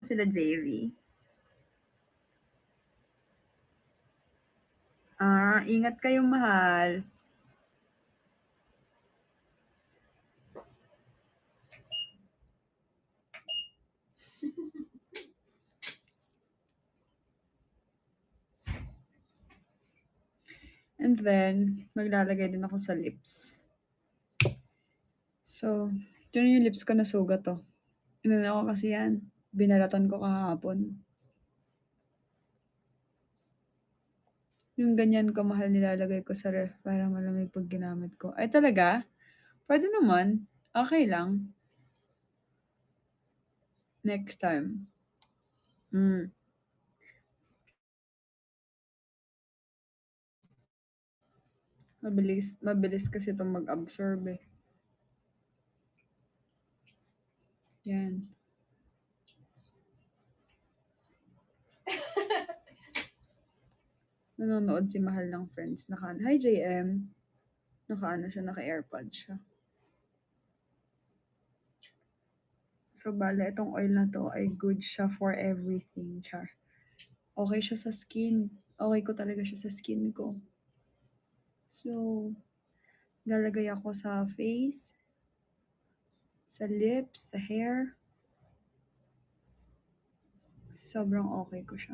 sila JV. Ingat kayo, mahal. And then, maglalagay din ako sa lips. So, ito na yung lips ko na sugat to. Inano ko kasi yan. Binalatan ko kahapon. Yung ganyan kamahal nilalagay ko sa ref para malamig pag ginamit ko. Ay talaga? Pwede naman. Okay lang. Next time. Hmm. Mabilis kasi itong mag-absorb eh. Yan. Nanonood si mahal ng Friends. Hi JM. Naka-ano siya, naka-AirPods siya. So, bale, itong oil na to ay good siya for everything, char. Okay siya sa skin. Okay ko talaga siya sa skin ko. So, lalagay ako sa face, sa lips, sa hair. Sobrang okay ko siya.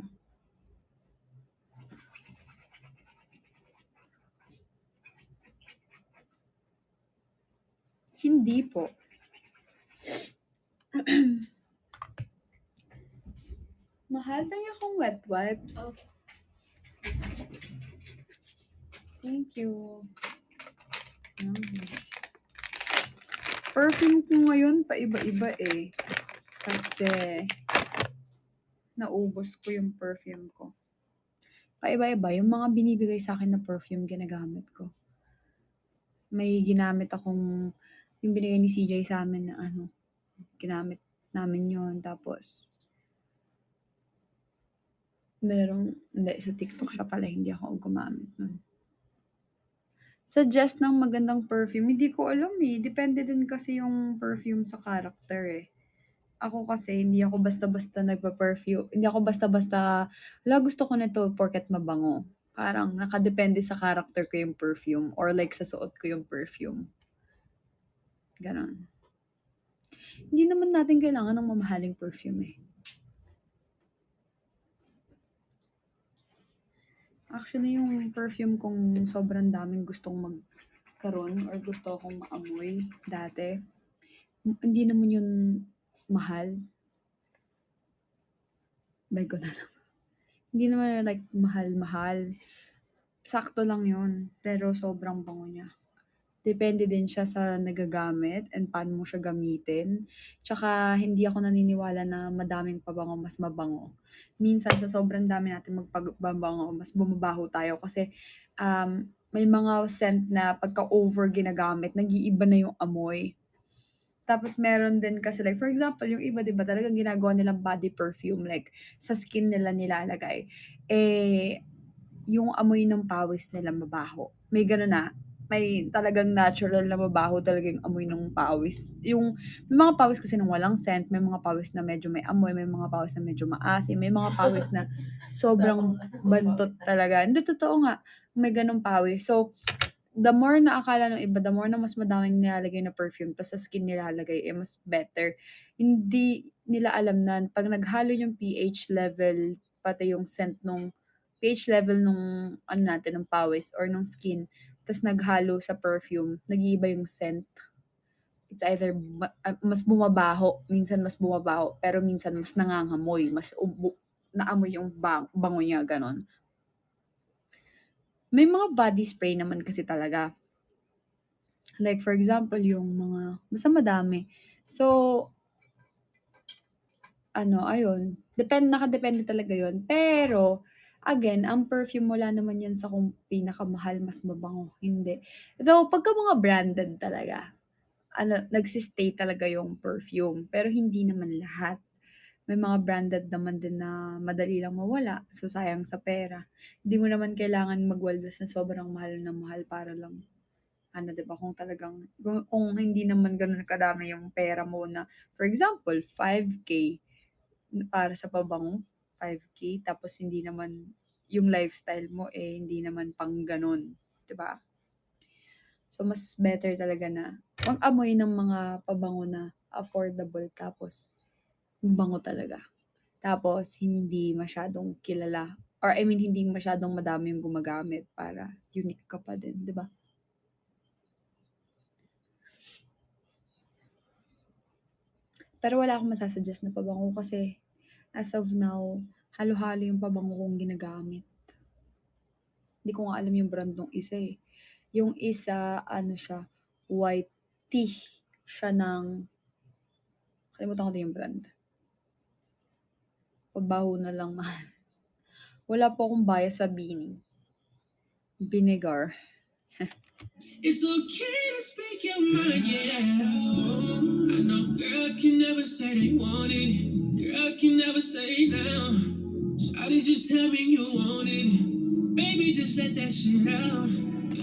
Hindi po. Mahal tayo akong wet wipes. Okay. Thank you. Perfume ko ngayon paiba-iba eh. Kasi naubos ko yung perfume ko. Paiba-iba. Yung mga binibigay sa akin na perfume ginagamit ko. May ginamit akong yung binigay ni CJ sa amin na ano, ginamit namin yon. Tapos hindi, sa TikTok siya pala, hindi ako gumamit nun. Suggest ng magandang perfume, hindi ko alam eh. Depende din kasi yung perfume sa character eh. Ako kasi, hindi ako basta-basta nagpa-perfume. Hindi ako basta-basta, gusto ko nito porket mabango. Parang nakadepende sa character ko yung perfume or like sa suot ko yung perfume. Ganon. Hindi naman natin kailangan ng mamahaling perfume eh. Actually, yung perfume kong sobrang daming gustong magkaroon or gusto akong maamoy dati, hindi naman yun mahal. Buy ko na lang. Hindi naman like mahal-mahal. Sakto lang yun, pero sobrang bango niya. Depende din siya sa nagagamit and paano mo siya gamitin. Tsaka hindi ako naniniwala na madaming pabango mas mabango. Minsan sa sobrang dami natin magpabango, mas bumabaho tayo kasi may mga scent na pagka-over ginagamit, nag-iiba na yung amoy. Tapos meron din kasi like for example, yung iba 'di ba talagang ginagawa nilang body perfume like sa skin nila nilalagay. Eh, yung amoy ng pawis nila mabaho. May gano'n na, may talagang natural na mabaho talaga yung amoy ng pawis. May mga pawis kasi ng walang scent, may mga pawis na medyo may amoy, may mga pawis na medyo maasim, may mga pawis na sobrang bantot talaga. Hindi, totoo nga, may gano'ng pawis. So, the more na akala ng iba, the more na mas madaming nilalagay na perfume tapos sa skin nilalagay, eh mas better. Hindi nila alam na 'pag naghalo yung pH level, pati yung scent nung pH level nung ano natin, ng pawis or nung skin, tas naghalo sa perfume, nag-iiba yung scent. It's either mas bumabaho, minsan mas bumabaho, pero minsan mas nangangamoy, mas naamoy yung bango niya, gano'n. May mga body spray naman kasi talaga. Like for example, yung mga basta madami. So, ayun, nakadepende talaga yun. Pero, again, ang perfume wala naman yan sa kung pinakamahal, mas mabango, hindi. Though, pagka mga branded talaga, nagsi-stay talaga yung perfume, pero hindi naman lahat. May mga branded naman din na madali lang mawala, so sayang sa pera. Hindi mo naman kailangan magwaldas na sobrang mahal na mahal para lang 'di ba, kung hindi naman gano'n kadami yung pera mo na for example, 5K, para sa pabango, 5K, tapos hindi naman yung lifestyle mo, hindi naman pang gano'n, 'di ba? So, mas better talaga na mag-amoy ng mga pabango na affordable tapos bango talaga. Tapos hindi masyadong kilala or I mean hindi masyadong madami yung gumagamit para unique ka pa din, 'di ba? Pero wala akong masa-suggest na pabango kasi as of now, halo-halo yung pabango kong ginagamit. Hindi ko nga alam yung brand nung isa, eh. Yung isa ano siya, white tea siya ng kalimutan ko din yung brand. Pabaho na lang mahal. Wala po akong bias sa Beanie. Vinegar. It's okay to speak your mind, yeah. I know girls can never say they want it. Girls can never say now. Shawty, just tell me you want it. Baby, just let that shit out.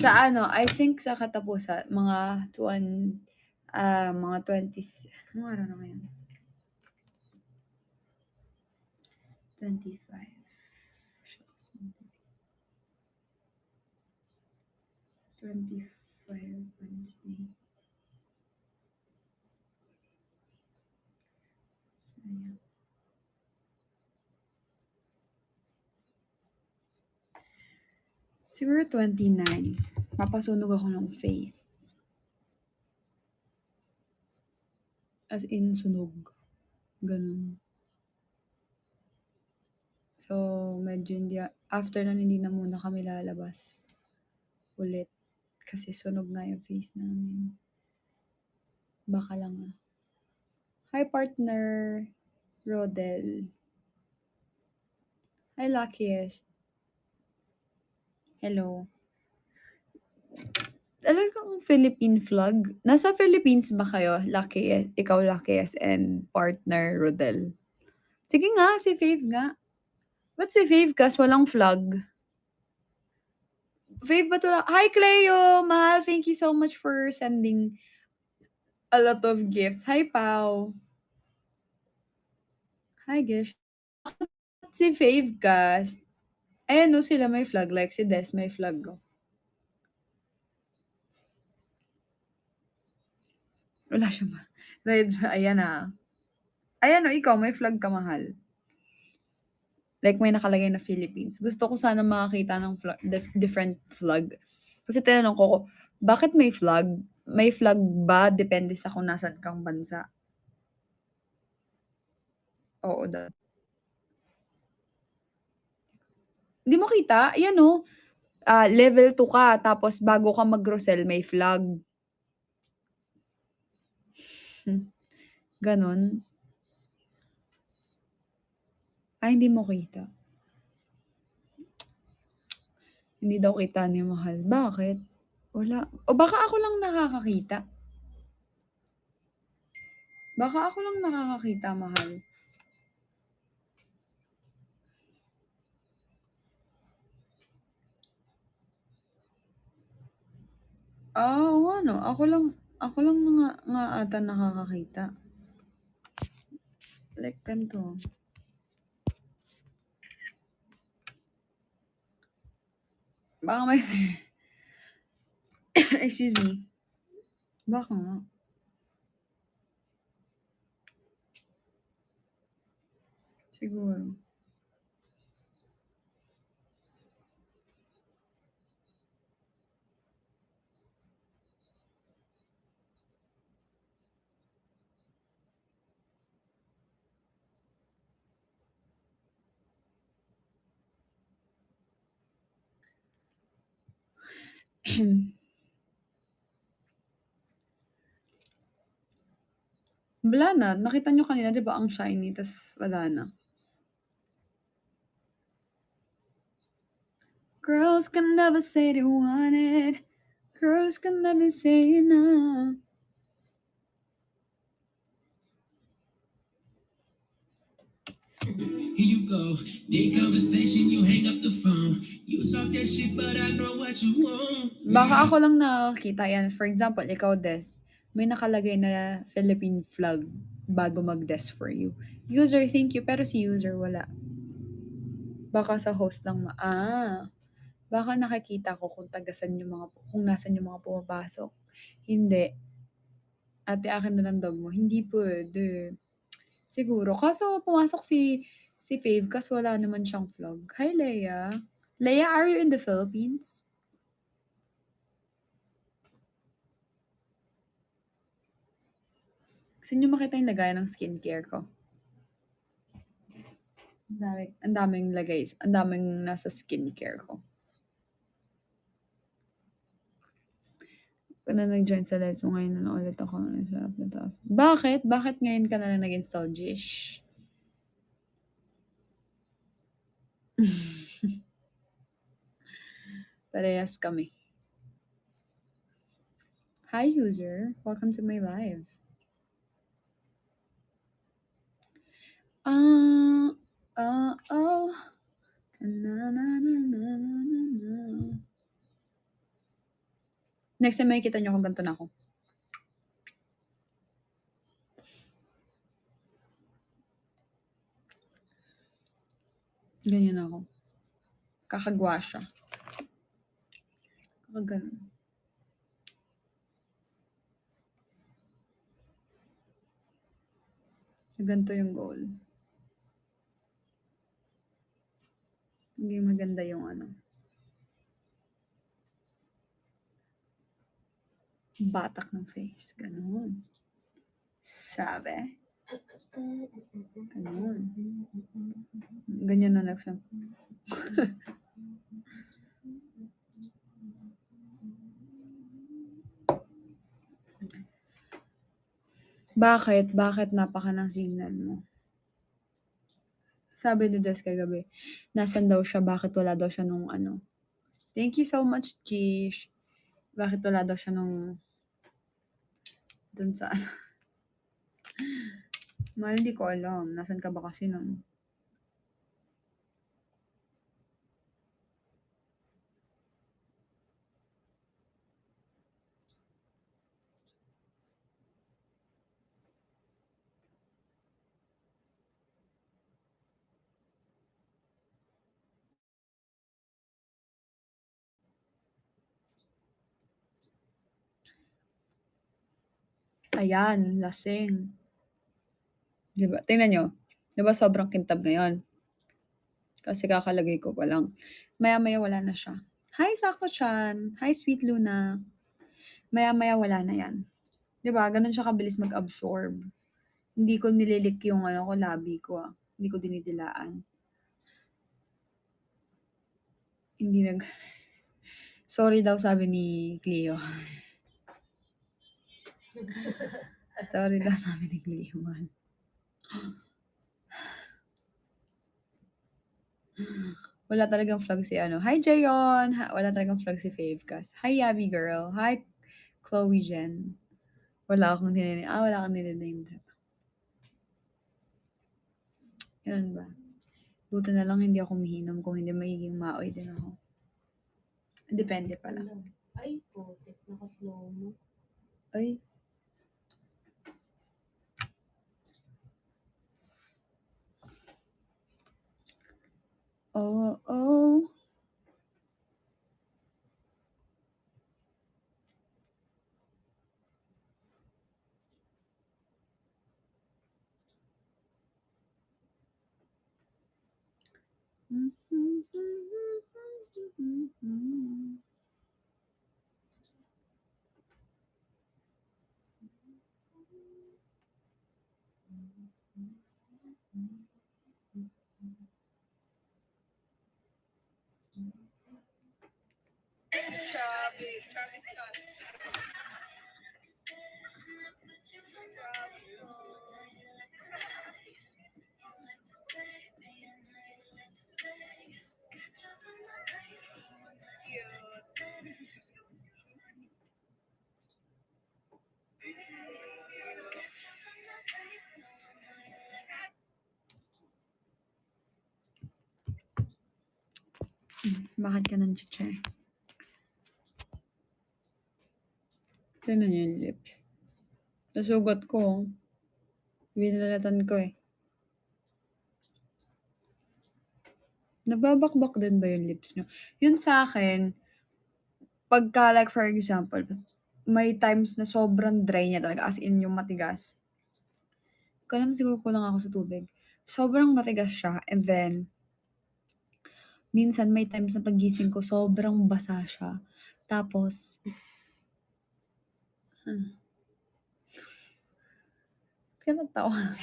Sa ano, I think sa katapusan, mga 20, anong araw na ngayon? 25. Shucks. 25 Wednesday. Sayang. Siguro 29. Mapasunog ako ng face. As in, sunog. Ganun. So, medyo after nun, hindi na muna kami lalabas ulit. Kasi sunog nga yung face namin. Baka lang ah. Hi, partner. Rodel. Hi, luckiest. Hello. Talagang Philippine flag? Nasa Philippines ba kayo? Luckiest, ikaw luckiest and partner Rodel. Sige nga, si Fave nga. Ba't si Fave kas walang flag? Fave ba to lang? Hi, Cleo! Mahal, thank you so much for sending a lot of gifts. Hi, Pau. Hi, Gish. Bakit si Fave kas? Ayan no, sila may flag. Like si Des may flag. Oh. Wala siya ba? Red, ayan na. Ayan o, ikaw, may flag ka, mahal. Like may nakalagay na Philippines. Gusto ko sana makakita ng different flag. Kasi tinanong ko, bakit may flag? May flag ba depende sa kung nasan kang bansa? Oo, Hindi mo kita? Ayan o. Level 2 ka, tapos bago ka mag-Rosel, may flag. Ganon. Ay, hindi mo kita. Hindi daw kita ni Mahal. Bakit? Wala. O baka ako lang nakakakita. Baka ako lang nakakakita, Mahal. Oo nga 'no. Ako lang nga ata nakakakita. Like ganito. Baka may excuse me. Baka nga. Siguro. Wala na. Nakita niyo kanina 'di ba ang shiny tas wala na. Girls can never say they want it. Girls can never say no. Here you go. Need conversation, you hang up the phone. You talk that shit, but I know what you want. Baka ako lang nakakita yan. For example, ikaw Des, may nakalagay na Philippine flag bago mag-desk for you. User, thank you, pero si user wala. Baka sa host lang baka nakikita ko kung kung nasan yung mga pumapasok. Hindi. Ate, akin na lang dog mo. Hindi pwede. Siguro. Kaso pumasok si Fave kasi wala naman siyang vlog. Hi, Leia. Leia, are you in the Philippines? Gusto niyo makita yung lagayan ng skincare ko? Ang daming lagay. Ang daming nasa skincare ko. Kung na nag-join sa lives mo ngayon na ulit ako. Sarap na to. Bakit? Bakit ngayon ka na lang nag-install, Jish? Parehas kami. Hi, user. Welcome to my live. Oh. Next time makikita niyo kung ganito na ako. Ganyan ako. Kakagwa siya. Kakaganon. Ganito yung goal. Hindi maganda yung batak ng face. Ganon. Sabi. Ganon. Ganyan na next time. Bakit? Bakit napaka ng signal mo? Sabi ni Des kagabi, nasan daw siya, bakit wala daw siya nung Thank you so much, Kish. Bakit wala daw siya nung dun sa Mahal, hindi ko alam. Nasan ka ba kasi nun? Ayan, lasing. Diba? Tingnan nyo. Diba sobrang kintab ngayon? Kasi kakalagay ko pa lang. Maya-maya wala na siya. Hi, Sako-chan. Hi, Sweet Luna. Maya-maya wala na yan. Diba? Ganun siya kabilis mag-absorb. Hindi ko nililik yung labi ko. Hindi ko dinidilaan. Hindi Sorry daw sabi ni Cleo. Sorry daw sabi ni Cleo. Wala talagang vlog si Hi, Jayon! Wala talagang vlog si Favecast. Hi, Yabby Girl. Hi, Chloe Jen. Wala akong wala kang name drop. Ganun ba? Buti na lang hindi ako umiinom. Kung hindi, magiging maoy din ako. Depende pala. Ay, putik. Naka-slow mo. Ay. Oh. Bakit ka nandiyan? Tignan niyo yung lips. Nasugat ko. Binalalatan ko eh. Nagbabakbak din ba yung lips nyo? Yun sa akin, pagka like for example, may times na sobrang dry niya talaga, as in yung matigas. Kung siguro kulang ako sa tubig. Sobrang matigas siya, and then, minsan may times na pagising ko, sobrang basa siya. Tapos, kaya natawa.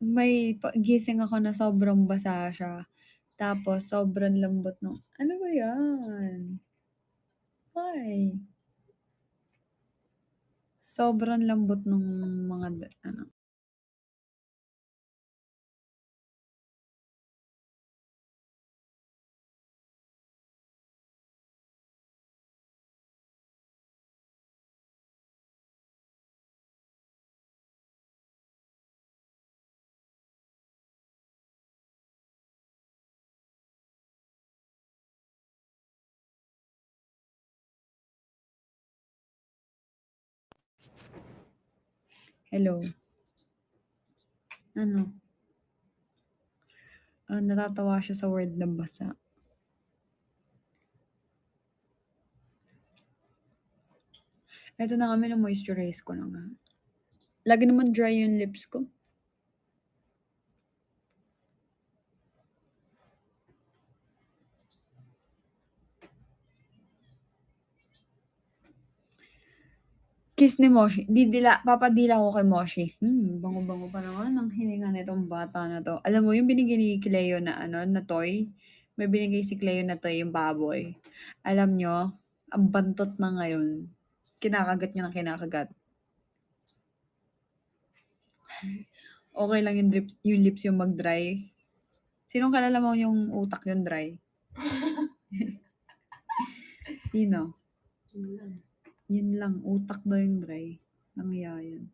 May gising ako na sobrang basa siya. Tapos, sobrang lambot nung, ano ba yan? Why? Sobrang lambot nung mga, ano. Hello. Ano? Natatawa siya sa word na basa. Eto na nga, mino-moisturize ko na nga. Lagi naman dry yung lips ko. Kiss ni Moshi. Papadila ko kay Moshi. Bango-bango pa naman ang hininga nitong bata na to. Alam mo, yung binigay ni Cleo na na toy? May binigay si Cleo na toy, yung baboy. Alam nyo, ang bantot na ngayon. Kinakagat niya ng kinakagat. Okay lang yung lips yung mag-dry. Sinong kalala mo yung utak yung dry? Sino? Yun lang, utak daw yung dry. Nangyayan.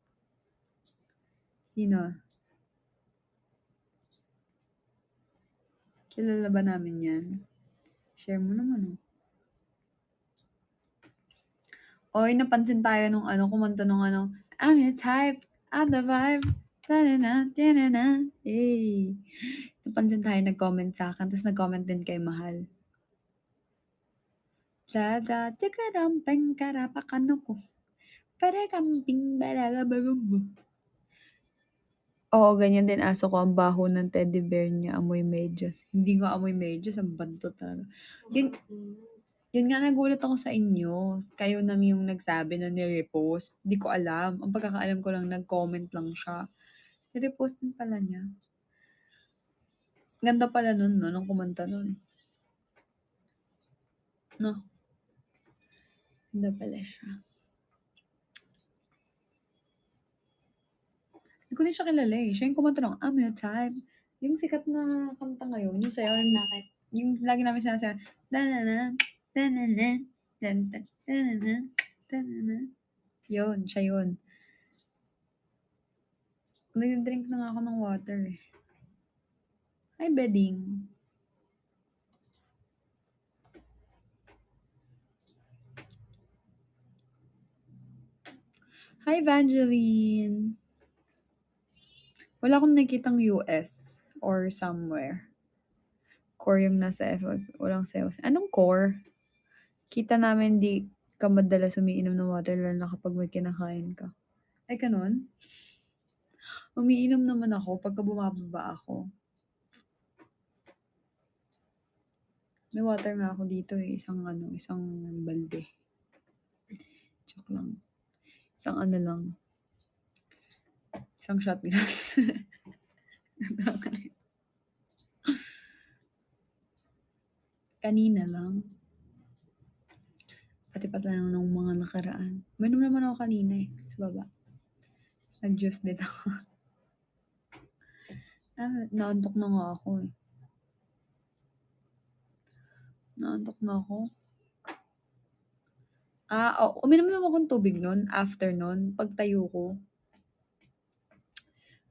Sino? Kilala ba namin yan? Share mo naman Oy, napansin tayo nung kumanta nung I'm your type, I'm the vibe, ta-na-na, ta-na-na, eh. Napansin tayo, nag-comment sa akin, tapos nag-comment din kay Mahal. Dada, tikaram, pengkara, pakano ko. Para kamping, baraga, bagong mo. Oo, ganyan din aso ko, ang baho ng teddy bear niya, amoy medyas. Hindi nga amoy medyas, ang banto talaga. Yun nga, nagulat ako sa inyo. Kayo naman yung nagsabi na ni-repost. Di ko alam. Ang pagkakaalam ko lang, nag-comment lang siya. Ni-repost din pala niya. Ganda pala nun, no? Nung kumanta nun. No? Ganda pala siya. Hindi ko din siya kilala eh. Siya yung kumanta nung, I'm your type. Yung sikat na kanta ngayon, yung sayo, yung lagi namin sinasabi, da-na-na, da-na-na, da-na-na, da-na-na. Yun, siya yun. Nag-drink na nga ako ng water eh. Hi, Beding. Hi, Evangeline. Wala akong nakitang US or somewhere. Core yung nasa F. Walang sales. Anong core? Kita namin di ka madalas umiinom ng water lalo na kapag may kinakain ka. Ay, ganun? Umiinom naman ako pagka bumababa ako. May water nga ako dito eh. Isang balde. Joke lang. Isang lang. Isang shot glass. Kanina lang. Pati pa lang ng mga nakaraan. Mainom naman ako kanina eh. Sa baba. Nag-juice din ako. Naantok na nga ako eh. Naantok na ako. Uminom naman akong tubig nun. After nun, pagtayo ko.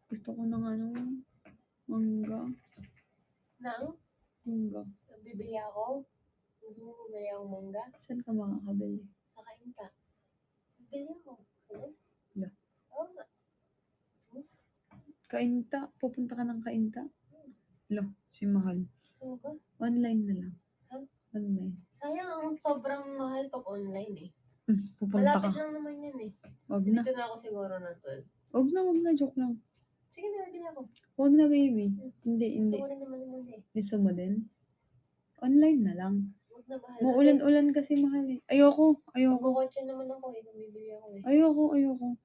Gusto ko ng mangga. Mangga. Bibili ako. Gusto mo bumili akong mangga? Saan ka makakabili? Sa Kainta. Bibili ako. Hello? Wala. Oo nga. Kainta, pupunta ka ng Kainta? Hala, si Mahal. Saan ka? Online na lang. Ha? Online. Sayang ang sobrang mahal pag online eh. Pupunta ka. Malapit lang naman yun eh. Wag na. Dito na ako siguro ng 12. Wag na, joke lang. Sige na, bili ako. Wag na, baby. Hindi. Gusto ko rin naman muna eh. Gusto mo din? Online na lang. Huwag na mahal. Muulan-ulan kasi Mahal eh. Ayoko. Magkukotse naman ako eh. Bumibili ako eh. Ayoko.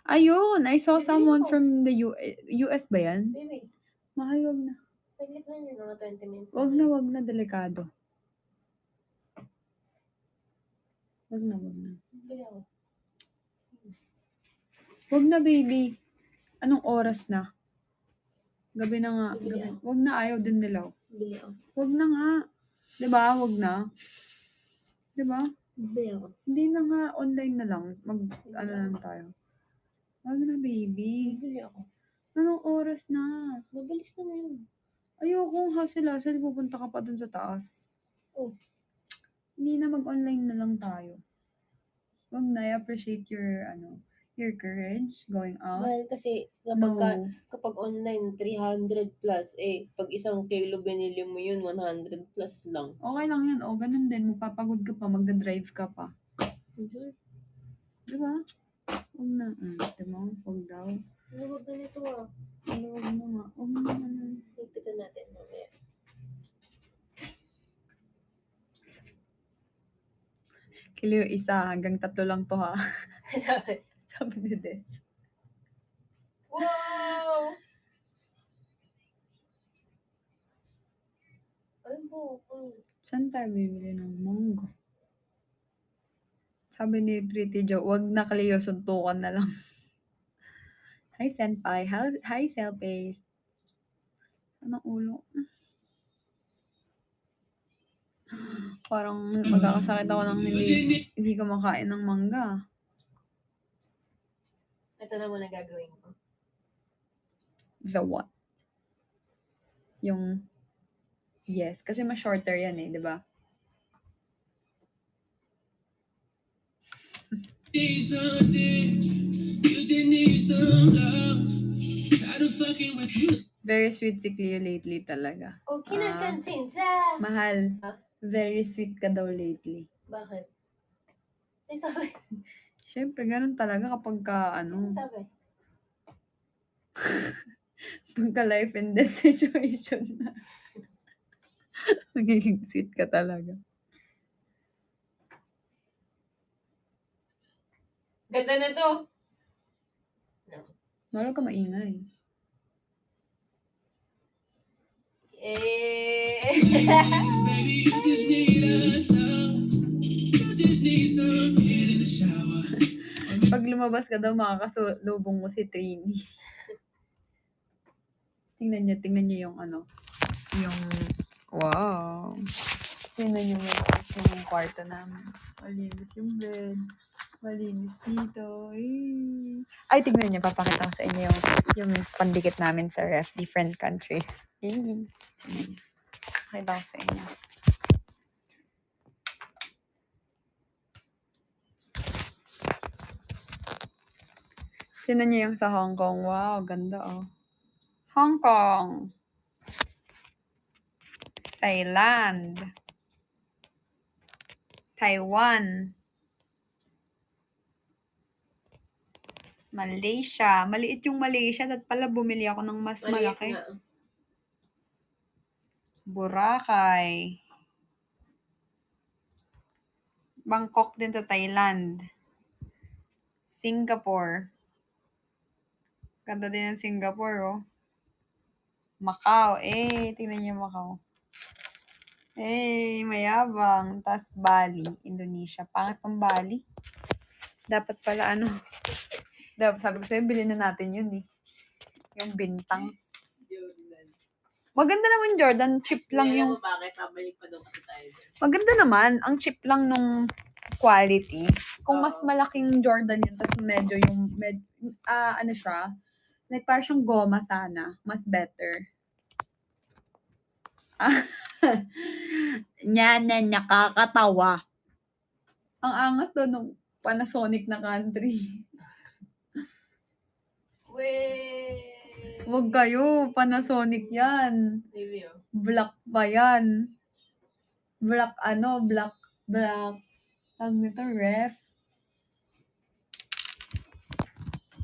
Ayun, I saw Bibili someone ako. from the US ba yan? Baby, Mahal, wag na. saglit lang yun. Mga 20 minutes. Wag na, delikado. Wag na. Bili ako. Wag na, baby. Anong oras na? Gabi na nga. Bibili ako. Wag na, ayaw din nila. Bili ako. Wag na nga. Diba? Wag na. Diba? Bili ako. Hindi na nga, online na lang. Ano lang tayo. Wag na, baby. Bili ako. Anong oras na? Mabilis na yun. Ayokong hassle-hassle, pupunta ka pa dun sa taas. Oh. Hindi na mag-online na lang tayo. Wag na, I appreciate your courage going out. Mahal kasi kapag online 300 plus pag isang kilo binili mo yun 100 plus lang. Okay lang yan. O, ganun din. Magpapagod ka pa, magdadrive ka pa. Diba? Wag na. Diba? Wag daw. Huwag na nito ah. Wag mo nga. Wag mo nga. Higpitan natin mamaya. Kilo isa, hanggang 3 lang to ha. Sabi. Sabi ni Des. Wow! Ay, buko. Saan tayo bibili ng mangga? Sabi ni Pretty Joe, wag na Cleo, suntukan na lang. Hi, Senpai. Hi, Selpace. Anong ulo? Parang magkakasakit ako ng hindi ka makain ng mangga. Ito na muna gagawin ko. The what? Yung yes, kasi mas shorter yan eh, di ba? Very sweet si Cleo lately talaga. Okay na kansin sa. Mahal, very sweet ka daw lately. Bakit? Sino sabi? Siyempre, ganun talaga kapag ka, Sino sabi? pagka life and death situation na. Magiging sweet ka talaga. Ganda na to. Wala ka maingay. Pag lumabas ka daw, makakasulubong mo si Trini. Tingnan nyo yung yung, wow. Tingnan nyo yung kwarto namin. Malinis yung bed. Malinis dito. Ay, tingnan nyo, papakita ko sa inyo yung pandikit namin sa ref, different country. Pakita ko sa inyo. Tingnan nyo yung sa Hong Kong. Wow, ganda oh. Hong Kong. Thailand. Taiwan. Malaysia. Maliit yung Malaysia. At pala bumili ako ng mas malaki. Boracay. Bangkok din sa Thailand. Singapore. Ganda din ng Singapore, oh. Macau. Tingnan niyo Macau. Mayabang. Tas Bali, Indonesia. Pangit ng Bali. Dapat pala sabi ko sa'yo, bilhin na natin yun eh. Yung bintang. Jordan. Maganda naman Jordan. Cheap lang yung... Bakit? Pabalik pa doon kasi tayo. Maganda naman. Ang cheap lang nung quality. Kung mas malaking Jordan yun, tas medyo yung... siya? Like, parang siyang goma sana. Mas better. Yan na nakakatawa. Ang angas doon nung Panasonic na country. Weh! Wag kayo, Panasonic yan. Maybe, oh. Black pa yan. Black tawag nito, ref.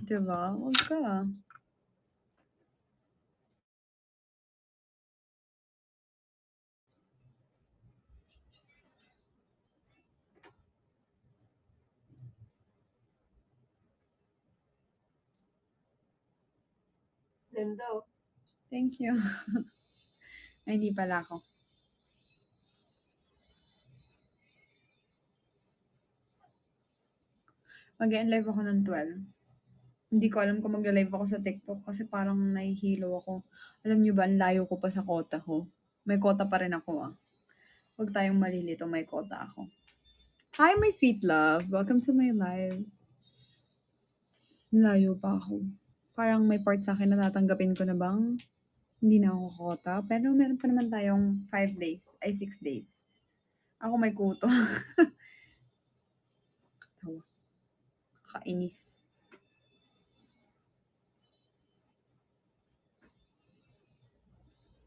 Diba? Wag ka. Ganda, oh. Thank you. Ay, hindi pala ako. Mag-e-live ako ng 12. Hindi ko alam kung magla-live ako sa TikTok kasi parang nahihilo ako. Alam niyo ba, ang layo ko pa sa quota ko. May quota pa rin ako ah. Huwag tayong malilito, may quota ako. Hi, my sweet love. Welcome to my live. Layo pa ako. Parang may part sa akin na tatanggapin ko na bang hindi na ako quota. Pero meron pa naman tayong 5 days, ay 6 days. Ako may kuto. Tawa. Kainis.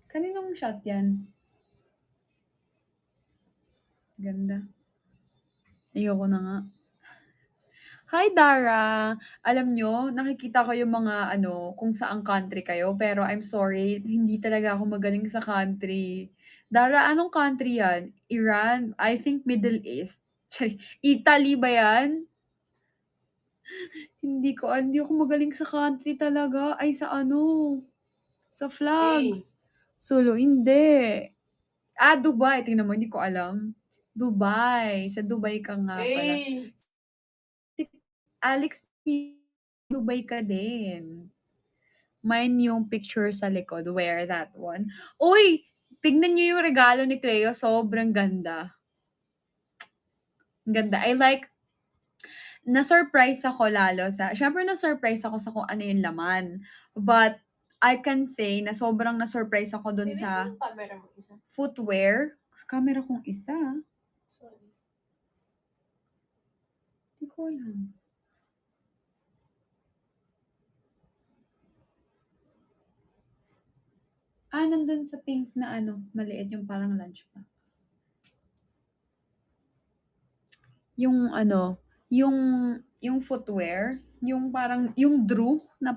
Kaninong shot yan? Ganda. Ayoko na nga. Hi, Dara! Alam nyo, nakikita ko yung mga kung saang country kayo, pero I'm sorry, hindi talaga ako magaling sa country. Dara, anong country yan? Iran? I think Middle East. Italy ba yan? Hindi ako magaling sa country talaga. Ay, sa sa flags. Solo, hindi. Dubai. Tingnan mo, hindi ko alam. Dubai. Sa Dubai ka nga pala. Si Alex, Dubai ka din. Mine yung picture sa likod. Wear that one. Uy! Tignan niyo yung regalo ni Cleo. Sobrang ganda. Ganda. I like, na-surprise ako lalo syempre na-surprise ako sa kung ano yung laman. But, I can say na sobrang na-surprise ako dun sa camera mo isa. footwear. Camera kong isa. Sorry. Hindi ko alam. Nandun sa pink na maliit yung parang lunchbox. Yung yung footwear, yung parang, yung Drew na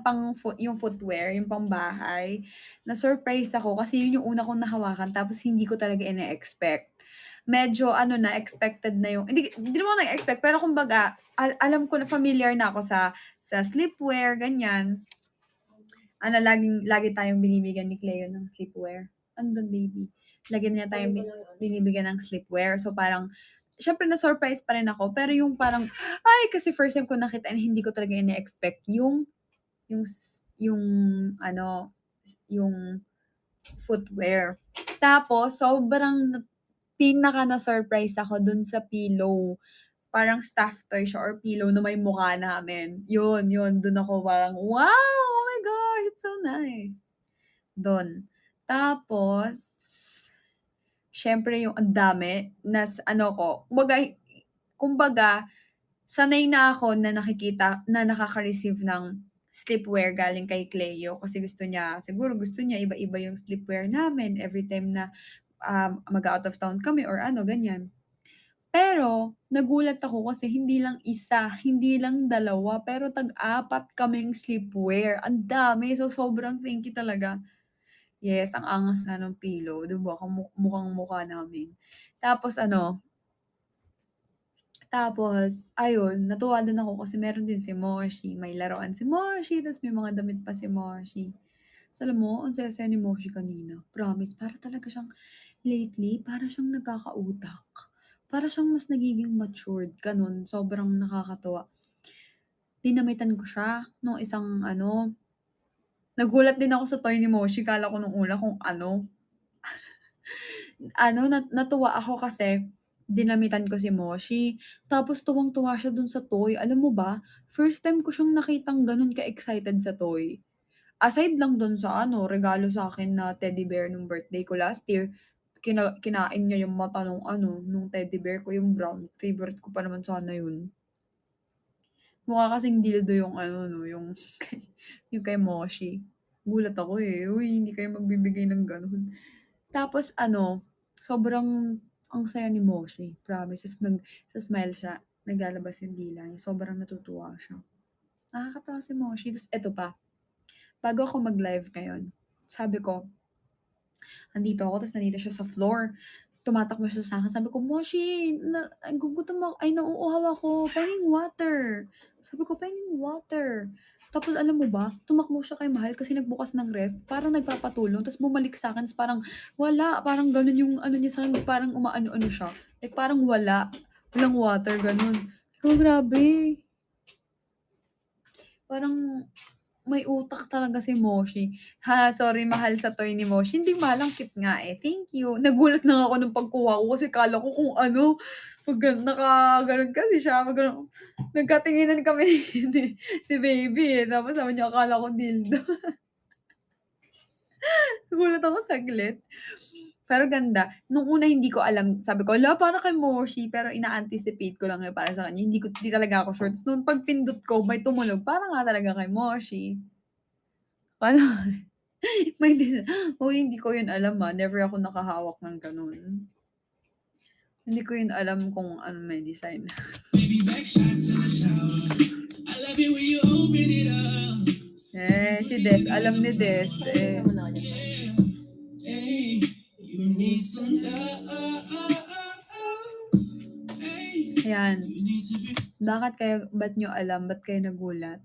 yung footwear, yung pangbahay, na-surprise ako kasi yun yung una kong nahawakan tapos hindi ko talaga ine-expect. Medyo na, expected na yung, hindi naman ako na-expect, pero kumbaga, alam ko na familiar na ako sa sleepwear, ganyan. Lagi tayong binibigyan ni Cleo ng sleepwear. Andun, baby. Lagi niya tayong binibigyan ng sleepwear. So, parang, syempre na-surprise pa rin ako. Pero yung parang, kasi first time ko nakita and hindi ko talaga ina-expect yung footwear. Tapos, sobrang pinaka na-surprise ako dun sa pillow. Parang stuffed toy siya or pillow na may mukha namin. Yun. Dun ako parang, wow! Oh my gosh! It's so nice. Dun. Tapos, syempre yung ang dami, kumbaga, sanay na ako na nakaka-receive ng sleepwear galing kay Cleo kasi siguro gusto niya iba-iba yung sleepwear namin every time na mag-out of town kami or ganyan. Pero, nagulat ako kasi hindi lang isa, hindi lang dalawa, pero tag-apat kaming sleepwear. Ang dami. So, sobrang thank you talaga. Yes, ang angas nga nung pillow, 'di ba, mukhang-mukha namin. Tapos ayun, natuwa din ako kasi meron din si Moshi, may laruan si Moshi, ta's may mga damit pa si Moshi. Ta's alam mo, ang saya-saya ni Moshi kanina, promise, lately, para siyang nagkakautak. Para siyang mas nagiging matured, gano'n, sobrang nakakatuwa. Dinamitan ko siya nung isang nagulat din ako sa toy ni Moshi, akala ko nung una kung natuwa ako kasi dinamitan ko si Moshi, tapos tuwang-tuwa siya dun sa toy. Alam mo ba, first time ko siyang nakitang gano'n ka-excited sa toy. Aside lang dun sa regalo sa akin na teddy bear nung birthday ko last year, kinain niya yung mata nung teddy bear ko, yung brown. Favorite ko pa naman sana yun. Mukha kasing dildo yung ano 'no, yung yung kay Moshi. Gulat ako, eh, "Uy, hindi kayo magbibigay ng gano'n." Tapos ano, sobrang ang saya ni Moshi, promise. Tas sa-smile siya, naglalabas yung dila niya, sobrang natutuwa siya. Nakakatawa si Moshi. Tas eto pa, bago ako mag-live ngayon, sabi ko, andito ako tas nandito siya sa floor. Tumatakbo siya sa'kin, sabi ko, "Moshi, nagugutom ako ay nauuhaw ako, pahinging water." Sabi ko, "Pahinging water." Tapos alam mo ba, tumakbo siya kay Mahal kasi nagbukas ng ref, parang nagpapatulong ta's bumalik sa'kin ta's parang wala, parang gano'n yung ano niya sa'kin, parang umaano-ano siya, like parang walang water, gano'n. Oh, grabe. Parang may utak talaga si Moshi. Ha, sorry Mahal sa toy ni Moshi. Hindi mahal, ang cute nga, eh. Thank you. Nagulat lang ako nung pagkuha ko kasi akala ko kung ano, 'pag nakagano'n kasi siya, 'pag gano'n nagkatinginan kami ni baby, eh, tapos sabi niya akala ko dildo. Nagulat ako saglit. Pero ganda. Nung una hindi ko alam, sabi ko, "Hala, para kay Moshi," pero ina-anticipate ko lang yun para sa kanya, hindi talaga ako sure. Ta's nung pagpindot ko may tumunog, para nga talaga kay Moshi. Akala may uy, hindi ko yun alam, never ako nakahawak ng gano'n. Hindi ko yun alam kung ano may design. Baby, back shots in the shower. I love it when you open it up. Eh, si Des, alam ni Des, Kaya eh. naman ako dyan. Yeah. Hey, you need some love. Hey, Ayan. you need to be. Ba't nyo alam, ba't kayo nagulat?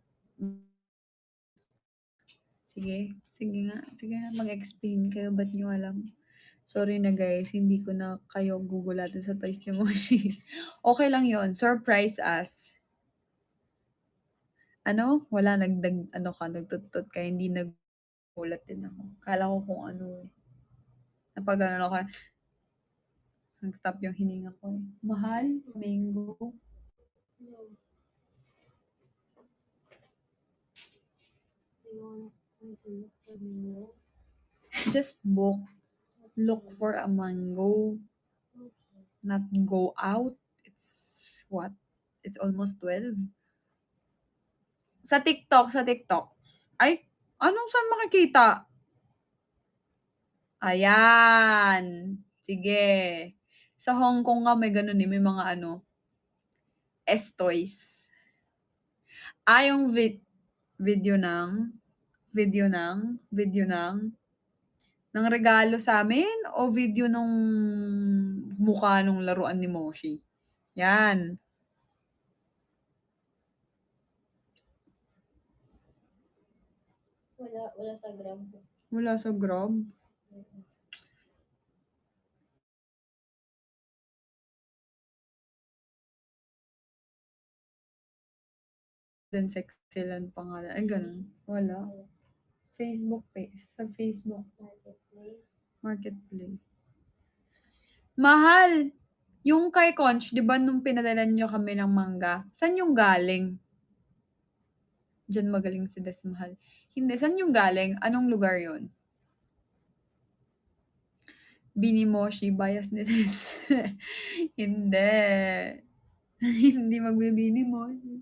Sige nga, mag-explain kayo, ba't nyo alam? Sorry na guys, hindi ko na kayo gugulatin sa toys ni Moshi. Okay lang yon, surprise us. Ano, wala, nagtuttot ka, hindi nagulat din ako. Akala ko kung ano, eh. Napagano ako, nag-stop yung hininga ko, eh. Mahal, mango. No. Just look for a mango, not go out. It's what? It's almost 12. Sa TikTok. Ay, anong saan makikita? Ayan. Sige. Sa Hong Kong nga may ganun, eh, may mga ano, S-Toys. Yung video ng regalo sa'min o video nung mukha nung laruan ni Moshi? Yan. Wala sa gram ko. Wala sa Grab? Then sexy lang pangalan. Ay, ganun. Wala. Facebook page. Sa Facebook. Marketplace. Mahal! Yung kay Conch, di ba nung pinadala niyo kami ng mangga, saan yung galing? Diyan magaling si Des Mahal. Hindi, saan yung galing? Anong lugar yon? Binimoshi, bias ni Des. Hindi. Hindi magbibinimoshi.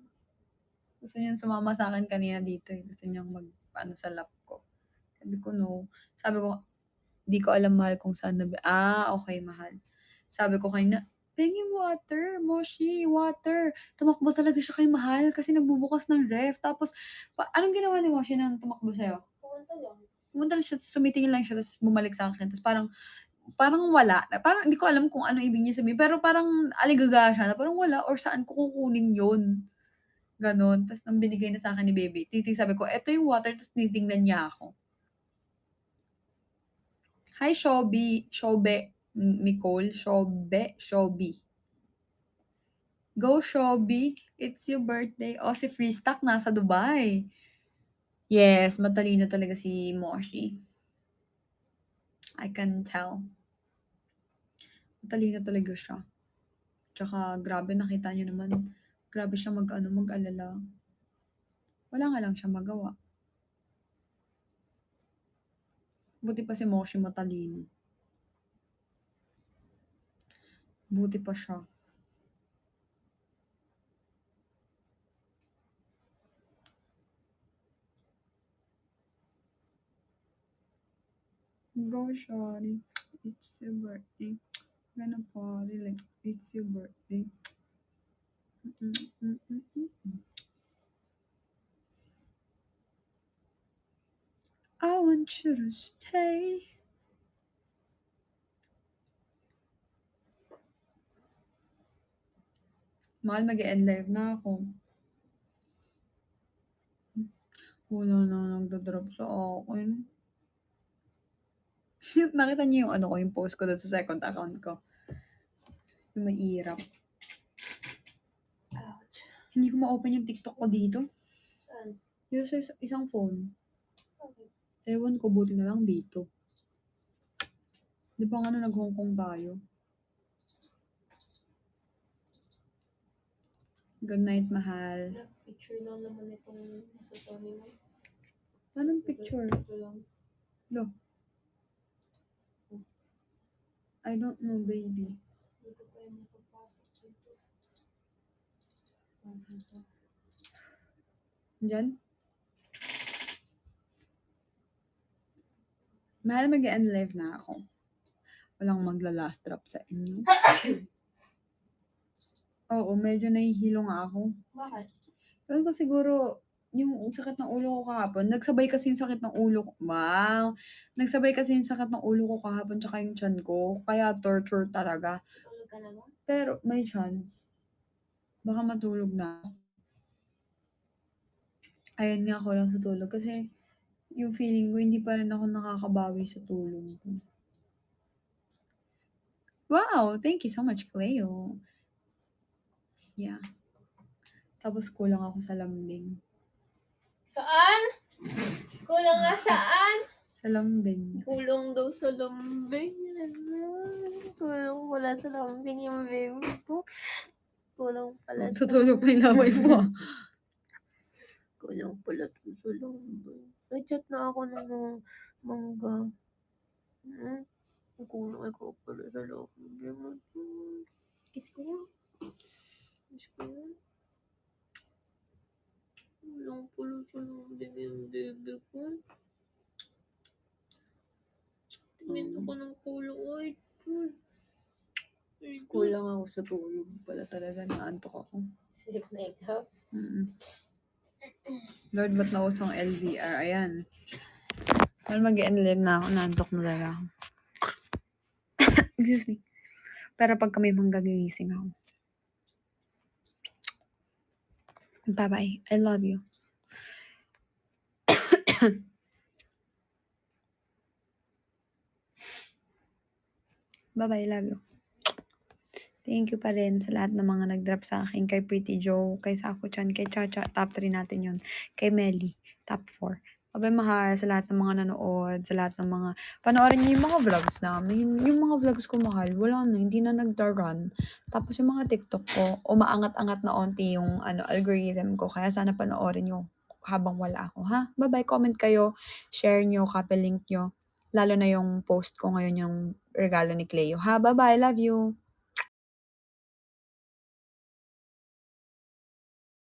Gusto niyang sumama sa akin kanina dito, eh. Gusto niyang ano sa lap ko. Sabi ko, no. Sabi ko, di ko alam Mahal kung saan okay Mahal. Sabi ko kanina, "Pengeng water, Moshi, water." Tumakbo talaga siya kay Mahal kasi nagbubukas ng ref. Tapos, anong ginawa ni Moshi nang tumakbo sa'yo? Pumunta lang. Pumunta lang siya, tapos tumitingin lang siya, tapos bumalik sa akin. Tapos parang wala. Parang hindi ko alam kung ano ibig niya sabihin. Pero parang aligaga siya na parang wala or saan ko kukunin yun. Ganon. Tapos nung binigay na sa akin ni baby, sabi ko, eto yung water, tapos tinitingnan niya ako. Hi, Shobe, Nicole, Shobi. Go, Shobi. It's your birthday. Oh, si Freestock nasa Dubai. Yes, matalino talaga si Moshi. I can tell. Matalino talaga siya. Tsaka, grabe, nakita niyo naman. Grabe siya mag-alala. Wala nga lang siya magawa. Buti pa si Moshi matalino. Buti pa siya. Go, shawty. It's your birthday. Gonna party like it's your birthday. I want you to stay. Mahal, mag-e-end live na ako. Wala na nagda-drop sa akin. Nakita niyo yung ano ko, yung post ko doon sa second account ko. Yung may hirap. Ouch. Hindi ko ma-open yung TikTok ko dito. Saan? Yung sa isang phone. Okay. Ewan ko, buti na lang dito. Di ba nga nag-Hong Kong tayo? Good night, mahal. Picture lang naman itong nasa Sony mo. Anong picture? Ito lang. Lo. I don't know, baby. Dito tayo makapasok dito. Diyan? Mahal, mag-end live na ako. Walang magla-last drop sa inyo. Oo, medyo nahihilo nga ako. Bakit? Ewan ko siguro, yung sakit ng ulo ko kahapon, nagsabay kasi yung sakit ng ulo ko. Wow! Nagsabay kasi yung sakit ng ulo ko kahapon tsaka yung tiyan ko. Kaya torture talaga. Tulog ka na ba? Pero may chance. Baka matulog na ako. Ayan nga ako lang sa tulog. Kasi yung feeling ko, hindi pa rin ako nakakabawi sa tulog ko. Wow! Thank you so much, Cleo. Yeah. Tapos kulang ako sa lambing. Saan? Kulang nga saan? Sa lambing. Kulang daw sa lambing. Kulang pala sa lambing yung baby ko. Kulang pala sa... Tutulog pa yung laway mo. Kulang pala to sa lambing. Nag-chat na ako ng mangga. Kulang ikaw pala sa lambing. Kiss ko nga. Kiss ko nga. Kulang pala sa lambing yung baby ko. Tingin ako ng kulang. Ay, Kulang ako sa tulog pala talaga. Naantok ako. sleep na ikaw. Lord, ba't nausong LDR? Ayan. Well, mag-end live na ako. Naantok na talaga ako. Excuse me. Pero pag kami manggagising ako. Bye-bye. I love you. Bye-bye. I love you. Thank you pa rin sa lahat ng mga nag-drop sa akin. Kay Pretty Joe, kay Sako-chan, kay Chacha. Top 3 natin yun. Kay Melly. Top 4. Bye mahal sa lahat ng mga nanood, sa lahat ng mga... Panoorin niyo yung mga vlogs namin. Yung mga vlogs ko mahal, wala na, hindi na nagda-run. Tapos yung mga TikTok ko, umaangat-angat na onti yung algorithm ko. Kaya sana panoorin niyo habang wala ako, ha? Bye-bye. Comment kayo, share niyo, copy link niyo. Lalo na yung post ko ngayon, yung regalo ni Cleo, ha? Bye-bye. Love you.